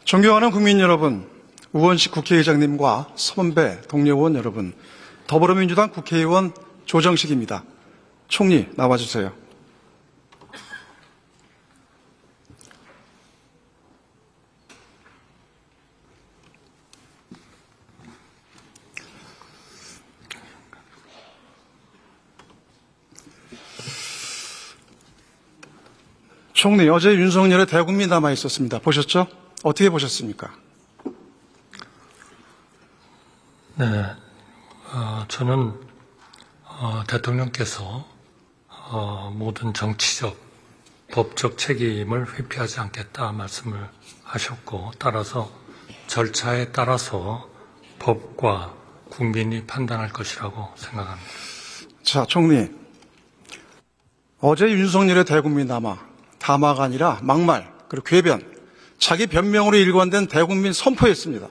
존경하는 국민 여러분, 우원식 국회의장님과 선배 동료 의원 여러분, 더불어민주당 국회의원 조정식입니다. 총리 나와주세요. 총리, 어제 윤석열의 대국민 담화 있었습니다. 보셨죠? 어떻게 보셨습니까? 네, 저는 대통령께서 모든 정치적, 법적 책임을 회피하지 않겠다 말씀을 하셨고, 따라서 절차에 따라서 법과 국민이 판단할 것이라고 생각합니다. 자, 총리, 어제 윤석열의 대국민 담화가 아니라 막말, 그리고 궤변, 자기 변명으로 일관된 대국민 선포였습니다.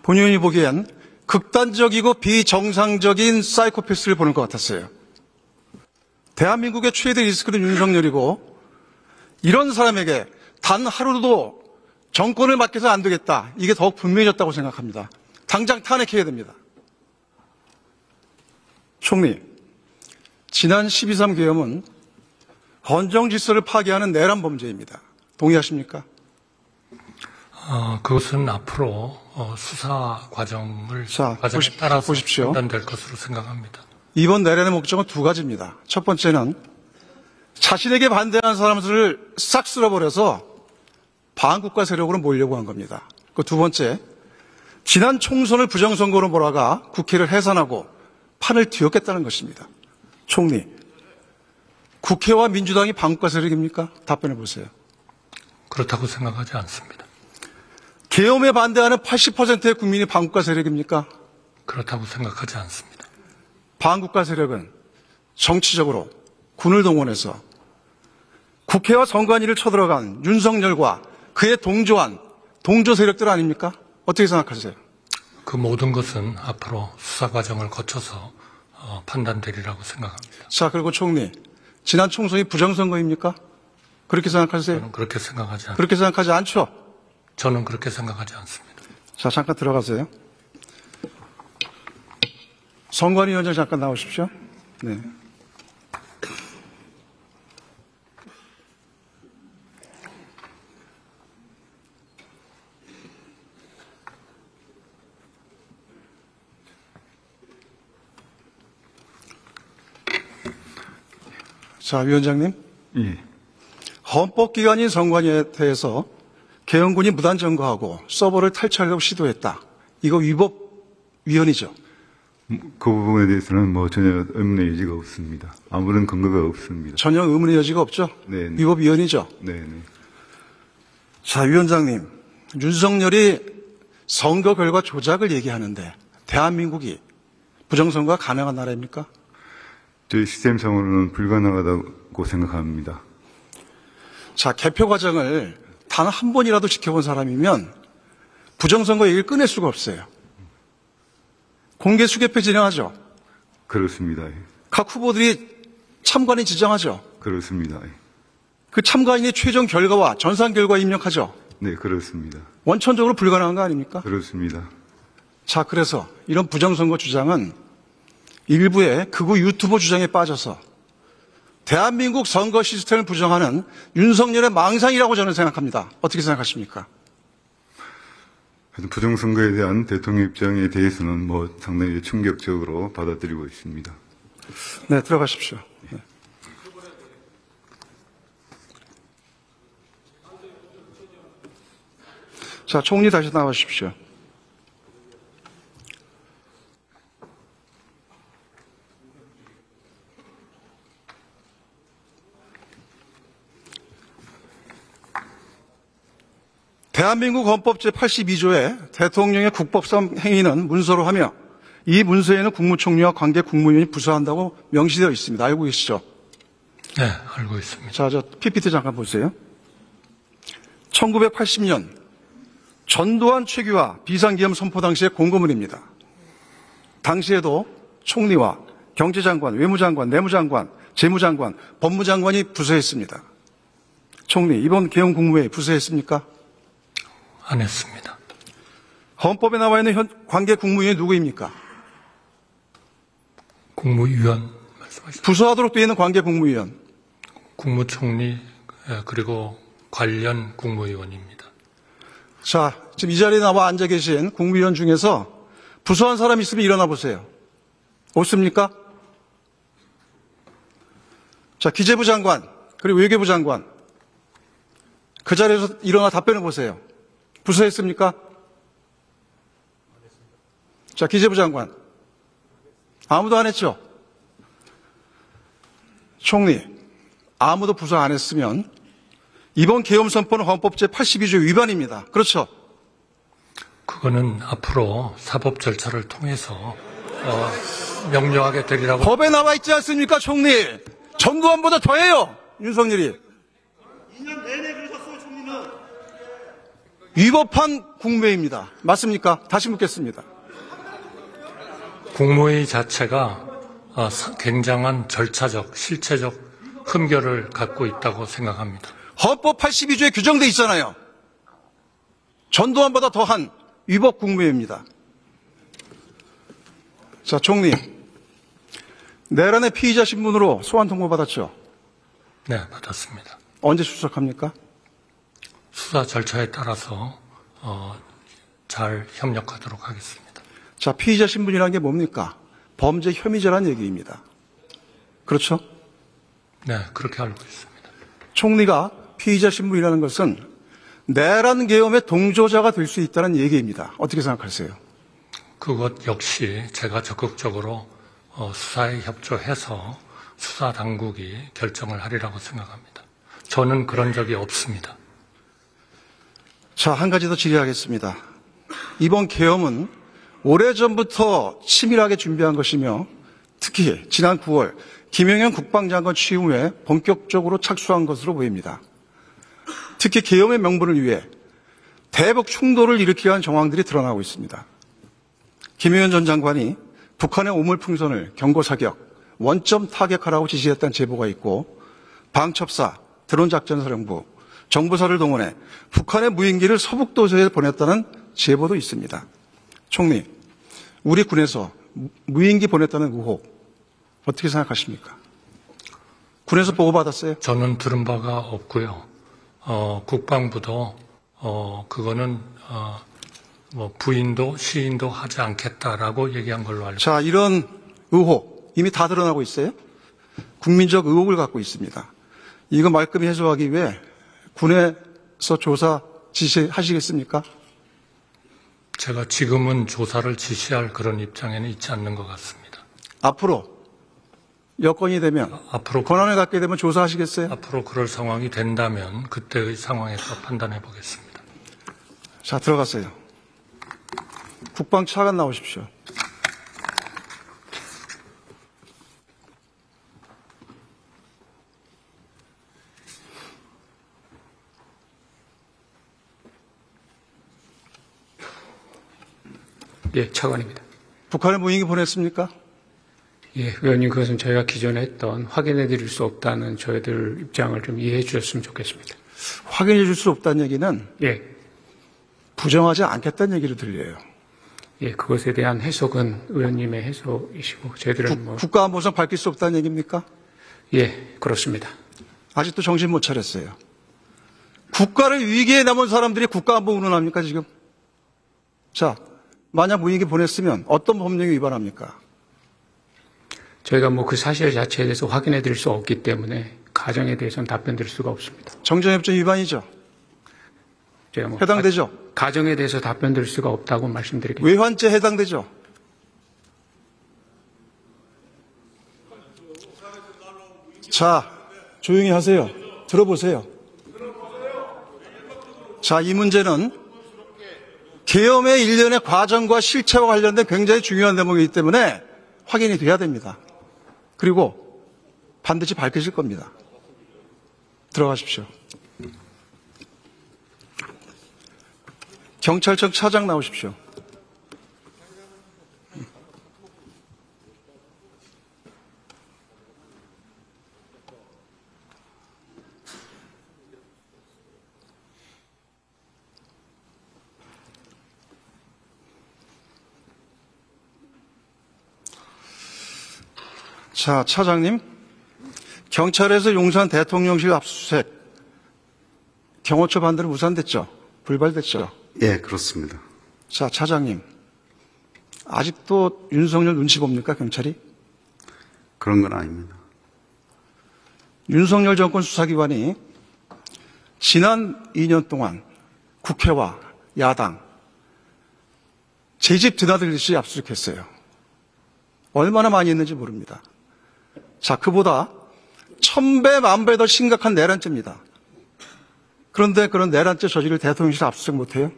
본인이 보기엔 극단적이고 비정상적인 사이코패스를 보는 것 같았어요. 대한민국의 최대 리스크는 윤석열이고, 이런 사람에게 단 하루도 정권을 맡겨서 안 되겠다. 이게 더욱 분명해졌다고 생각합니다. 당장 탄핵해야 됩니다. 총리, 지난 12.3 계엄은 헌정 질서를 파괴하는 내란 범죄입니다. 동의하십니까? 그것은 앞으로 수사 과정에 따라서 보십시오. 판단될 것으로 생각합니다. 이번 내란의 목적은 두 가지입니다. 첫 번째는 자신에게 반대하는 사람들을 싹 쓸어버려서 반국가 세력으로 몰려고 한 겁니다. 그 두 번째, 지난 총선을 부정선거로 몰아가 국회를 해산하고 판을 뒤엎겠다는 것입니다. 총리, 국회와 민주당이 반국가 세력입니까? 답변해 보세요. 그렇다고 생각하지 않습니다. 계엄에 반대하는 80%의 국민이 반국가 세력입니까? 그렇다고 생각하지 않습니다. 반국가 세력은 정치적으로 군을 동원해서 국회와 선관위를 쳐들어간 윤석열과 그에 동조한 동조 세력들 아닙니까? 어떻게 생각하세요? 그 모든 것은 앞으로 수사 과정을 거쳐서 판단되리라고 생각합니다. 자, 그리고 총리, 지난 총선이 부정선거입니까? 그렇게 생각하세요? 저는 그렇게 생각하지 않습니다. 그렇게 생각하지 않죠? 저는 그렇게 생각하지 않습니다. 자, 잠깐 들어가세요. 선관위원장 잠깐 나오십시오. 네. 자, 위원장님. 예. 헌법기관인 선관위에 대해서 계엄군이 무단 점거하고 서버를 탈취하려고 시도했다. 이거 위법 위헌이죠. 그 부분에 대해서는 전혀 의문의 여지가 없습니다. 아무런 근거가 없습니다. 전혀 의문의 여지가 없죠. 네. 위법 위헌이죠. 네. 자, 위원장님, 윤석열이 선거 결과 조작을 얘기하는데 대한민국이 부정선거가 가능한 나라입니까? 저희 시스템상으로는 불가능하다고 생각합니다. 자, 개표 과정을 단 한 번이라도 지켜본 사람이면 부정선거 얘기를 꺼낼 수가 없어요. 공개 수개표 진행하죠. 그렇습니다. 각 후보들이 참관인 지정하죠. 그렇습니다. 그 참관인이 최종 결과와 전산 결과 입력하죠. 네, 그렇습니다. 원천적으로 불가능한 거 아닙니까? 그렇습니다. 자, 그래서 이런 부정선거 주장은 일부의 극우 유튜버 주장에 빠져서 대한민국 선거 시스템을 부정하는 윤석열의 망상이라고 저는 생각합니다. 어떻게 생각하십니까? 부정선거에 대한 대통령 입장에 대해서는 상당히 충격적으로 받아들이고 있습니다. 네, 들어가십시오. 네. 자, 총리 다시 나와주십시오. 대한민국 헌법 제82조에 대통령의 국법상 행위는 문서로 하며 이 문서에는 국무총리와 관계 국무위원이 부서한다고 명시되어 있습니다. 알고 계시죠? 네, 알고 있습니다. 자, 저 PPT 잠깐 보세요. 1980년 전두환 최규하 비상기엄 선포 당시의 공고문입니다. 당시에도 총리와 경제장관, 외무장관, 내무장관, 재무장관, 법무장관이 부서했습니다. 총리, 이번 개헌 국무회의 부서했습니까? 안 했습니다. 헌법에 나와 있는 관계 국무위원이 누구입니까? 국무위원 말씀하셨죠. 부서하도록 되어 있는 관계 국무위원. 국무총리 그리고 관련 국무위원입니다. 자, 지금 이 자리에 나와 앉아 계신 국무위원 중에서 부서한 사람 있으면 일어나 보세요. 없습니까? 자, 기재부 장관, 그리고 외교부 장관. 그 자리에서 일어나 답변해 보세요. 부서했습니까? 자, 기재부 장관. 아무도 안 했죠? 총리, 아무도 부서 안 했으면 이번 계엄선포는 헌법 제82조 위반입니다. 그렇죠? 그거는 앞으로 사법 절차를 통해서 명료하게 되리라고. 법에 나와 있지 않습니까, 총리? 전두환보다 더해요, 윤석열이. 2년 내내 그러셨어요, 총리는. 위법한 국무회의입니다. 맞습니까? 다시 묻겠습니다. 국무회의 자체가 굉장한 절차적, 실체적 흠결을 갖고 있다고 생각합니다. 헌법 82조에 규정돼 있잖아요. 전두환보다 더한 위법 국무회의입니다. 자, 총리. 내란의 피의자 신분으로 소환 통보 받았죠? 네, 받았습니다. 언제 출석합니까? 수사 절차에 따라서 잘 협력하도록 하겠습니다. 자, 피의자 신분이라는 게 뭡니까? 범죄 혐의자란 얘기입니다. 그렇죠? 네, 그렇게 알고 있습니다. 총리가 피의자 신분이라는 것은 내란 계엄의 동조자가 될 수 있다는 얘기입니다. 어떻게 생각하세요? 그것 역시 제가 적극적으로 수사에 협조해서 수사 당국이 결정을 하리라고 생각합니다. 저는 그런 적이 없습니다. 자, 한 가지 더 질의하겠습니다. 이번 계엄은 오래전부터 치밀하게 준비한 것이며 특히 지난 9월 김영현 국방장관 취임 후에 본격적으로 착수한 것으로 보입니다. 특히 계엄의 명분을 위해 대북 충돌을 일으키려 한 정황들이 드러나고 있습니다. 김영현 전 장관이 북한의 오물풍선을 경고사격, 원점 타격하라고 지시했다는 제보가 있고 방첩사, 드론작전사령부, 정부사를 동원해 북한의 무인기를 서북도서에 보냈다는 제보도 있습니다. 총리, 우리 군에서 무인기 보냈다는 의혹 어떻게 생각하십니까? 군에서 보고받았어요? 저는 들은 바가 없고요. 국방부도 그거는 뭐 부인도 시인도 하지 않겠다라고 얘기한 걸로 알고 자, 이런 의혹 이미 다 드러나고 있어요. 국민적 의혹을 갖고 있습니다. 이거 말끔히 해소하기 위해 군에서 조사 지시하시겠습니까? 제가 지금은 조사를 지시할 그런 입장에는 있지 않는 것 같습니다. 앞으로 여건이 되면 앞으로 권한을 갖게 되면 조사하시겠어요? 앞으로 그럴 상황이 된다면 그때의 상황에서 판단해 보겠습니다. 자, 들어가세요. 국방 차관 나오십시오. 예, 차관입니다. 북한에 무인기 보냈습니까? 예, 의원님 그것은 저희가 기존에 했던 확인해 드릴 수 없다는 저희들 입장을 좀 이해해 주셨으면 좋겠습니다. 확인해 줄 수 없다는 얘기는 예, 부정하지 않겠다는 얘기로 들려요. 예, 그것에 대한 해석은 의원님의 해석이시고 저희들은 뭐 국가안보상 밝힐 수 없다는 얘기입니까? 예, 그렇습니다. 아직도 정신 못 차렸어요. 국가를 위기에 넘은 사람들이 국가안보 운운합니까 지금? 자, 만약 무인기 보냈으면 어떤 법령이 위반합니까? 저희가 뭐 그 사실 자체에 대해서 확인해 드릴 수 없기 때문에 가정에 대해서는 답변 드릴 수가 없습니다. 정전협정 위반이죠? 제가 뭐 해당되죠? 가정에 대해서 답변 드릴 수가 없다고 말씀드리겠습니다. 외환죄 해당되죠? 자, 조용히 하세요. 들어보세요. 자, 이 문제는 계엄의 일련의 과정과 실체와 관련된 굉장히 중요한 대목이기 때문에 확인이 돼야 됩니다. 그리고 반드시 밝혀질 겁니다. 들어가십시오. 경찰청 차장 나오십시오. 자, 차장님. 경찰에서 용산 대통령실 압수수색 경호처 반대로 무산됐죠? 불발됐죠? 예, 그렇습니다. 자, 차장님. 아직도 윤석열 눈치 봅니까, 경찰이? 그런 건 아닙니다. 윤석열 정권 수사기관이 지난 2년 동안 국회와 야당 제 집 드나들듯이 압수수색했어요. 얼마나 많이 했는지 모릅니다. 자, 그보다 1000배, 10,000배 더 심각한 내란죄입니다. 그런데 그런 내란죄 저지를 대통령실 압수수색 못해요?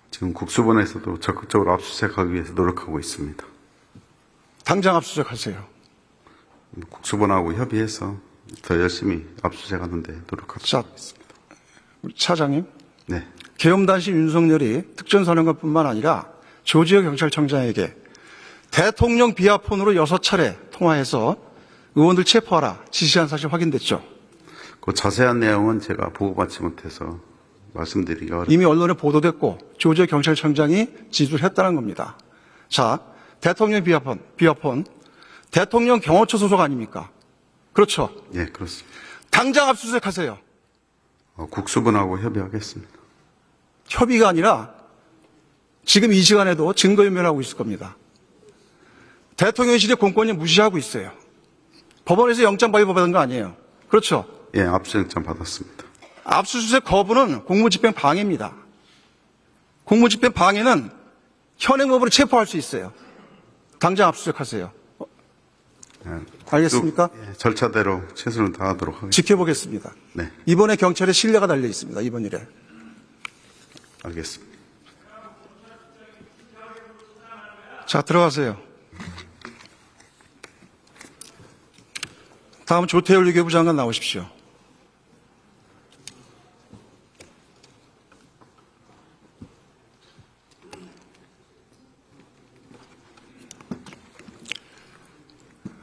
지금 국수본에서도 적극적으로 압수수색하기 위해서 노력하고 있습니다. 당장 압수수색하세요. 국수본하고 협의해서 더 열심히 압수수색하는데 노력하고 자, 있습니다. 우리 차장님. 네, 계엄단신 윤석열이 특전사령관뿐만 아니라 조지호 경찰청장에게 대통령 비하폰으로 6차례 통화해서 의원들 체포하라 지시한 사실 확인됐죠? 그 자세한 내용은 제가 보고받지 못해서 말씀드리기 어렵습니다. 이미 언론에 보도됐고 조지호 경찰청장이 지시를 했다는 겁니다. 자, 대통령 비하폰 대통령 경호처 소속 아닙니까? 그렇죠? 예, 그렇습니다. 당장 압수수색하세요. 국수본하고 협의하겠습니다. 협의가 아니라 지금 이 시간에도 증거인멸하고 있을 겁니다. 대통령실의 공권력 무시하고 있어요. 법원에서 영장 발부받은 거 아니에요. 그렇죠? 예, 압수영장 받았습니다. 압수수색 거부는 공무집행 방해입니다. 공무집행 방해는 현행법으로 체포할 수 있어요. 당장 압수수색하세요. 예, 알겠습니까? 예, 절차대로 최선을 다하도록 하겠습니다. 지켜보겠습니다. 네, 이번에 경찰에 신뢰가 달려 있습니다. 이번 일에. 알겠습니다. 자, 들어가세요. 다음 조태열 유교부 장관 나오십시오.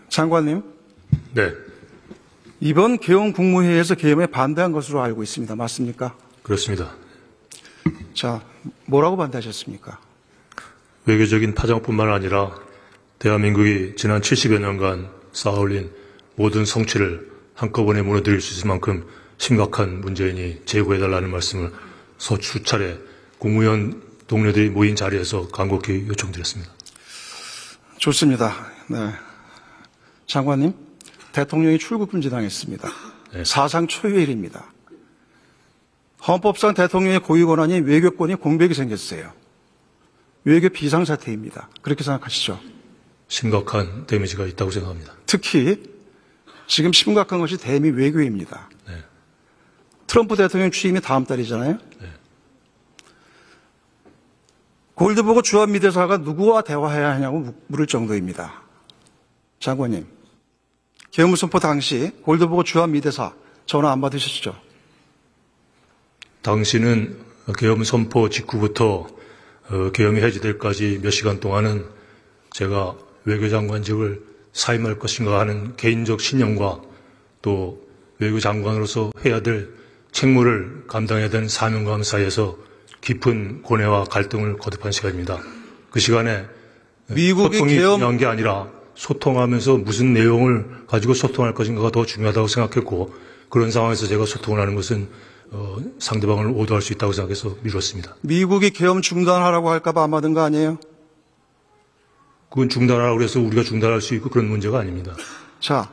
장관님, 네, 이번 계엄 국무회의에서 계엄에 반대한 것으로 알고 있습니다. 맞습니까? 그렇습니다. 자, 뭐라고 반대하셨습니까? 외교적인 파장뿐만 아니라 대한민국이 지난 70여 년간 쌓아올린 모든 성취를 한꺼번에 무너뜨릴 수 있을 만큼 심각한 문제이니 제고해달라는 말씀을 수차례 국무위원 동료들이 모인 자리에서 간곡히 요청드렸습니다. 좋습니다. 네. 장관님, 대통령이 출국 금지당했습니다. 네. 사상 초유의 일입니다. 헌법상 대통령의 고유 권한이 외교권이 공백이 생겼어요. 외교 비상사태입니다. 그렇게 생각하시죠? 심각한 데미지가 있다고 생각합니다. 특히 지금 심각한 것이 대미 외교입니다. 네. 트럼프 대통령 취임이 다음 달이잖아요. 골드버그 주한 미대사가 누구와 대화해야 하냐고 물을 정도입니다. 장관님, 계엄 선포 당시 골드버그 주한 미대사 전화 안 받으셨죠? 당시는 계엄 선포 직후부터 계엄이 해지될까지 몇 시간 동안은 제가 외교장관직을 사임할 것인가 하는 개인적 신념과 또 외교장관으로서 해야 될 책무를 감당해야 되는 사명감 사이에서 깊은 고뇌와 갈등을 거듭한 시간입니다. 그 시간에 미국이 소통이 계엄 중요한 게 아니라 소통하면서 무슨 내용을 가지고 소통할 것인가가 더 중요하다고 생각했고 그런 상황에서 제가 소통을 하는 것은 상대방을 오도할 수 있다고 생각해서 미뤘습니다. 미국이 계엄 중단하라고 할까봐 안 받은 거 아니에요? 그건 중단하라고 해서 우리가 중단할 수 있고 그런 문제가 아닙니다. 자,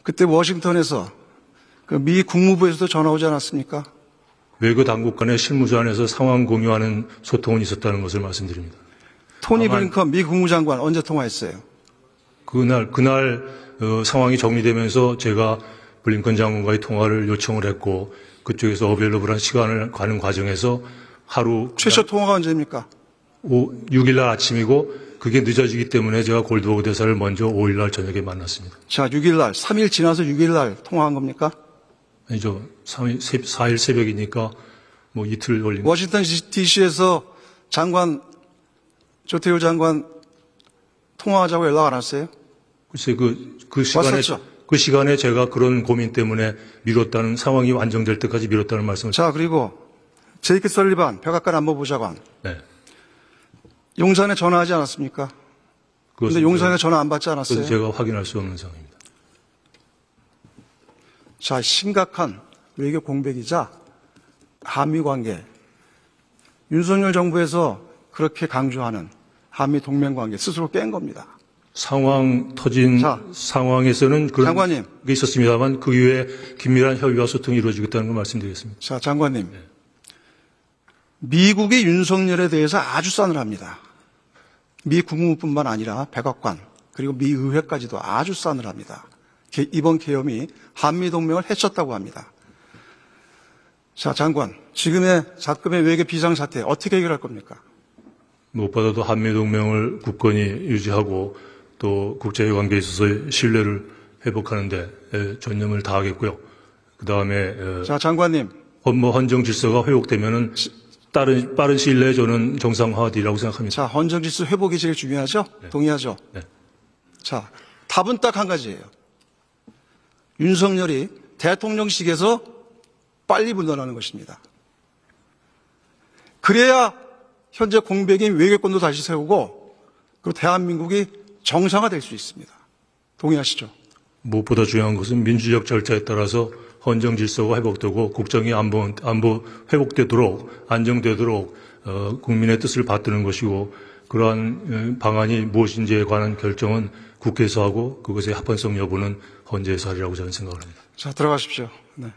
그때 워싱턴에서 그 미 국무부에서도 전화 오지 않았습니까? 외교 당국 간의 실무자 안에서 상황 공유하는 소통은 있었다는 것을 말씀드립니다. 토니 다만 블링컨 미 국무장관 언제 통화했어요? 그날 상황이 정리되면서 제가 블링컨 장관과의 통화를 요청을 했고 그쪽에서 어베일러블한 시간을 가는 과정에서 하루 최초 통화가 언제입니까? 6일날 아침이고 그게 늦어지기 때문에 제가 골드버그 대사를 먼저 5일날 저녁에 만났습니다. 자, 6일날 3일 지나서 6일날 통화한 겁니까? 아니죠. 4일 새벽이니까 뭐 이틀 걸린. 워싱턴 DC에서 조태열 장관 통화하자고 연락 안 왔어요? 글쎄 그 시간에 왔었죠? 그 시간에 제가 그런 고민 때문에 미뤘다는 상황이 완정될 때까지 미뤘다는 말씀을. 자, 그리고 제이크 설리반 백악관 안보보좌관 네. 용산에 전화하지 않았습니까? 그런데 용산에 전화 안 받지 않았어요? 그것은 제가 확인할 수 없는 상황입니다. 자, 심각한 외교 공백이자 한미 관계, 윤석열 정부에서 그렇게 강조하는 한미 동맹 관계 스스로 깬 겁니다. 상황 터진 자, 상황에서는 그런 장관님. 게 있었습니다만 그 이후에 긴밀한 협의와 소통이 이루어지겠다는 걸 말씀드리겠습니다. 자, 장관님. 미국이 윤석열에 대해서 아주 싸늘합니다. 미 국무부뿐만 아니라 백악관 그리고 미 의회까지도 아주 싸늘합니다. 이번 계엄이 한미 동맹을 해쳤다고 합니다. 자, 장관, 지금의 작금의 외교 비상사태 어떻게 해결할 겁니까? 무엇보다도 한미동맹을 굳건히 유지하고 또 국제관계에 있어서 신뢰를 회복하는 데 전념을 다하겠고요. 그다음에 자, 장관님. 업무 헌정 질서가 회복되면은 빠른 시일 내에 저는 정상화되리라고 생각합니다. 자, 헌정 질서 회복이 제일 중요하죠? 네. 동의하죠? 네. 자, 답은 딱 한 가지예요. 윤석열이 대통령직에서 빨리 물러나는 것입니다. 그래야 현재 공백인 외교권도 다시 세우고 그리고 대한민국이 정상화될 수 있습니다. 동의하시죠? 무엇보다 중요한 것은 민주적 절차에 따라서 헌정 질서가 회복되고 국정이 안보 회복되도록 안정되도록 국민의 뜻을 받드는 것이고 그러한 방안이 무엇인지에 관한 결정은 국회에서 하고 그것의 합헌성 여부는 헌재에서 하리라고 저는 생각을 합니다. 자, 들어가십시오. 네.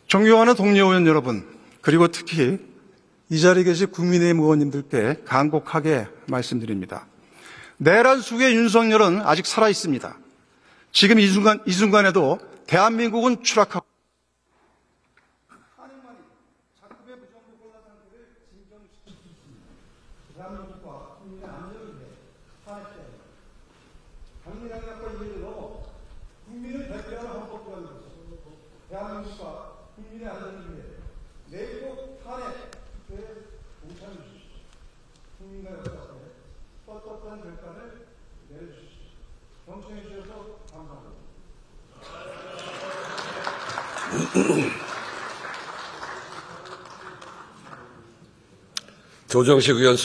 존경하는 동료 의원 여러분, 그리고 특히 이 자리에 계신 국민의힘 의원님들께 간곡하게 말씀드립니다. 내란 수의 윤석열은 아직 살아 있습니다. 지금 이 순간에도 대한민국은 추락하고 국민을 대표하는 헌법이라는 것은 대한민국과 국민의 안전을 위해 내국 탄핵에 동참해 주십시오. 국민과 역사에 떳떳한 결단을 내려주십시오. 경청해 주셔서 감사합니다. 조정식 의원